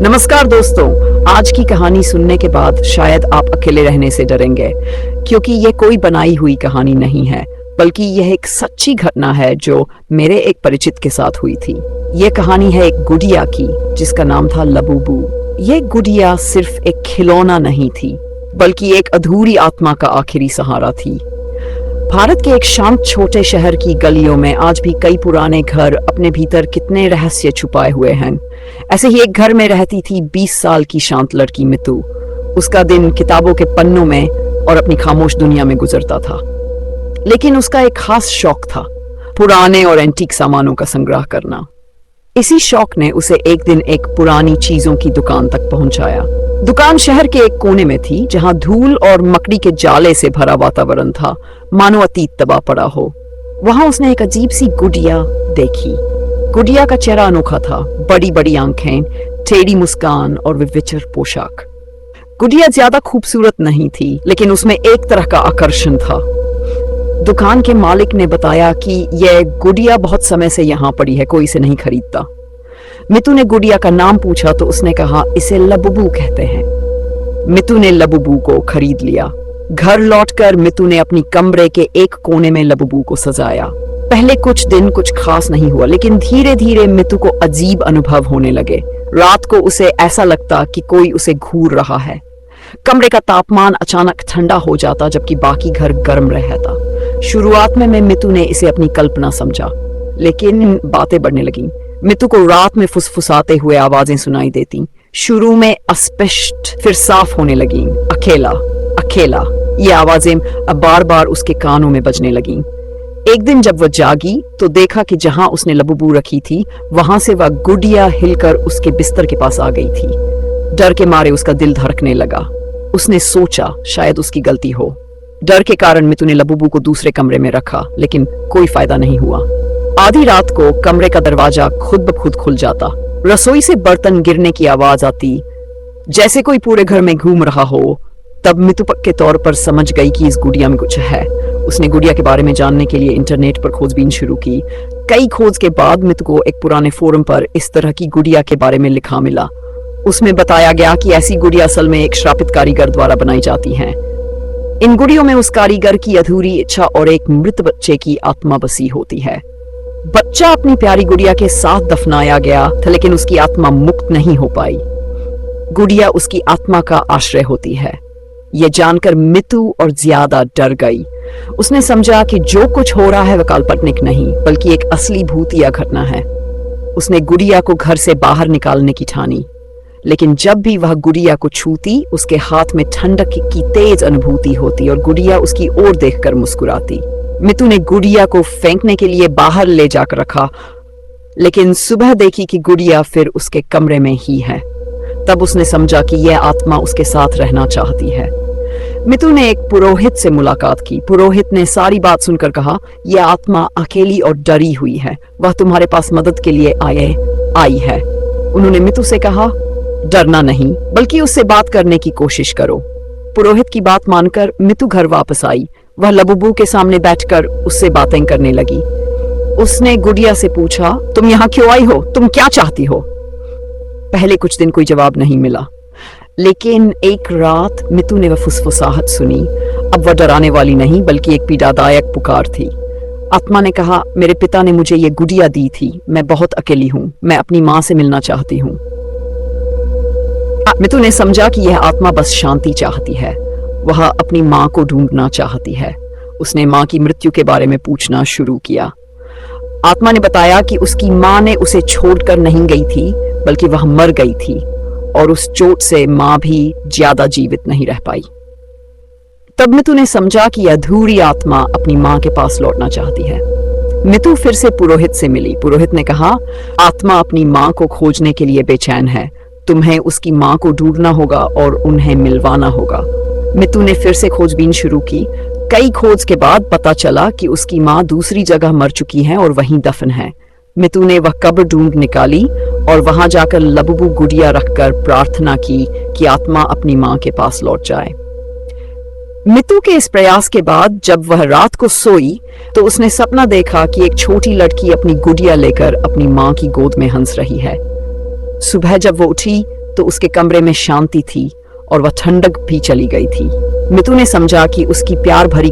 नमस्कार दोस्तों, आज की कहानी सुनने के बाद शायद आप अकेले रहने से डरेंगे, क्योंकि यह कोई बनाई हुई कहानी नहीं है, बल्कि यह एक सच्ची घटना है जो मेरे एक परिचित के साथ हुई थी। यह कहानी है एक गुड़िया की, जिसका नाम था लबूबू। यह गुड़िया सिर्फ एक खिलौना नहीं थी, बल्कि एक अधूरी आत्मा का आखिरी सहारा थी। भारत के एक शांत छोटे शहर की गलियों में आज भी कई पुराने घर अपने भीतर कितने रहस्य छुपाए हुए हैं। ऐसे ही एक घर में रहती थी 20 साल की शांत लड़की मितू। उसका दिन किताबों के पन्नों में और अपनी खामोश दुनिया में गुजरता था, लेकिन उसका एक खास शौक था, पुराने और एंटीक सामानों का संग्रह करना। इसी शौक ने उसे एक दिन एक पुरानी चीजों की दुकान तक पहुंचाया। दुकान शहर के एक कोने में थी, जहां धूल और मकड़ी के जाले से भरा वातावरण था, मानो अतीत दबा पड़ा हो। वहां उसने एक अजीब सी गुड़िया देखी। गुड़िया का चेहरा अनोखा था, बड़ी बड़ी आंखें, टेढ़ी मुस्कान और विचित्र पोशाक। गुड़िया ज्यादा खूबसूरत नहीं थी, लेकिन उसमें एक तरह का आकर्षण था। दुकान के मालिक ने बताया कि यह गुड़िया बहुत समय से यहाँ पड़ी है, कोई इसे नहीं खरीदता। मितू ने गुड़िया का नाम पूछा तो उसने कहा, इसे लबूबू कहते हैं। मितू ने लबूबू को खरीद लिया। घर लौटकर मितू ने अपनी कमरे के एक कोने में लबूबू को सजाया। पहले कुछ दिन कुछ खास नहीं हुआ, लेकिन धीरे धीरे मितू को अजीब अनुभव होने लगे। रात को उसे ऐसा लगता कि कोई उसे घूर रहा है। कमरे का तापमान अचानक ठंडा हो जाता, जबकि बाकी घर गर्म रहता। शुरुआत में मितू ने इसे अपनी कल्पना समझा, लेकिन बातें बढ़ने लगीं। मितू को रात में फुसफुसाते हुए आवाजें सुनाई देती। शुरू में अस्पष्ट, फिर साफ होने लगीं। अकेला अकेला, ये आवाजें अब बार बार उसके कानों में बजने लगीं। एक दिन जब वह जागी तो देखा कि जहां उसने लबूबू रखी थी, वहां से वह गुड़िया हिलकर उसके बिस्तर के पास आ गई थी। डर के मारे उसका दिल धड़कने लगा। उसने सोचा शायद उसकी गलती हो। डर के कारण मितू ने लबूबू को दूसरे कमरे में रखा, लेकिन कोई फायदा नहीं हुआ। आधी रात को कमरे का दरवाजा खुद ब खुद खुल जाता। रसोई से बर्तन गिरने की आवाज आती, जैसे कोई पूरे घर में घूम रहा हो। तब मितू पक्के तौर पर समझ गई कि इस गुड़िया में कुछ है। उसने गुड़िया के बारे में जानने के लिए इंटरनेट पर खोजबीन शुरू की। कई खोज के बाद मितू को एक पुराने फोरम पर इस तरह की गुड़िया के बारे में लिखा मिला। उसमें बताया गया कि ऐसी गुड़िया असल में एक श्रापित कारीगर द्वारा बनाई जाती हैं। इन गुड़ियों में उस कारीगर की अधूरी इच्छा और एक मृत बच्चे की आत्मा बसी होती है। बच्चा अपनी प्यारी गुड़िया के साथ दफनाया गया था, लेकिन उसकी आत्मा मुक्त नहीं हो पाई। गुड़िया उसकी आत्मा का आश्रय होती है। यह जानकर मितू और ज्यादा डर गई। उसने समझा कि जो कुछ हो रहा है वह काल्पनिक नहीं, बल्कि एक असली भूत या घटना है। उसने गुड़िया को घर से बाहर निकालने की ठानी, लेकिन जब भी वह गुड़िया को छूती, उसके हाथ में ठंडक की तेज अनुभूति होती और गुड़िया उसकी ओर देखकर मुस्कुराती। मितू ने गुड़िया को फेंकने के लिए बाहर ले जाकर रखा, लेकिन सुबह देखी कि गुड़िया फिर उसके कमरे में ही है। तब उसने समझा कि यह आत्मा उसके साथ रहना चाहती है। मितू ने एक पुरोहित से मुलाकात की। पुरोहित ने सारी बात सुनकर कहा, यह आत्मा अकेली और डरी हुई है, वह तुम्हारे पास मदद के लिए आई है। उन्होंने मितू से कहा, डरना नहीं, बल्कि उससे बात करने की कोशिश करो। पुरोहित की बात मानकर मितू घर वापस आई। वह लबूबू के सामने बैठकर उससे बातें करने लगी। उसने गुड़िया से पूछा, तुम यहाँ क्यों आई हो? तुम क्या चाहती हो? पहले कुछ दिन कोई जवाब नहीं मिला, लेकिन एक रात मितू ने वह फुसफुसाहट सुनी। अब वह डराने वाली नहीं, बल्कि एक पीड़ादायक पुकार थी। आत्मा ने कहा, मेरे पिता ने मुझे ये गुड़िया दी थी, मैं बहुत अकेली हूँ, मैं अपनी माँ से मिलना चाहती हूँ। मितू ने समझा कि यह आत्मा बस शांति चाहती है, वह अपनी माँ को ढूंढना चाहती है। उसने माँ की मृत्यु के बारे में पूछना शुरू किया। आत्मा ने बताया कि उसकी माँ ने उसे छोड़कर नहीं गई थी, बल्कि वह मर गई थी और उस चोट से माँ भी ज्यादा जीवित नहीं रह पाई। तब मितू ने समझा कि अधूरी आत्मा अपनी माँ के पास लौटना चाहती है। मितू फिर से पुरोहित से मिली। पुरोहित ने कहा, आत्मा अपनी माँ को खोजने के लिए बेचैन है, तुम्हें उसकी माँ को ढूंढना होगा और उन्हें मिलवाना होगा। मितू ने फिर से खोजबीन शुरू की। कई खोज के बाद पता चला कि उसकी माँ दूसरी जगह मर चुकी है और वहीं दफन है। मितू ने वह कब्र ढूंढ निकाली और वहां जाकर लबूबू गुड़िया रखकर प्रार्थना की कि आत्मा अपनी माँ के पास लौट जाए। मितू के इस प्रयास के बाद जब वह रात को सोई तो उसने सपना देखा कि एक छोटी लड़की अपनी गुड़िया लेकर अपनी माँ की गोद में हंस रही है। सुबह जब वो उठी तो उसके कमरे में शांति थी और वह ठंडक भी चली गई थी। मितू ने समझा कि उसकी प्यार भरी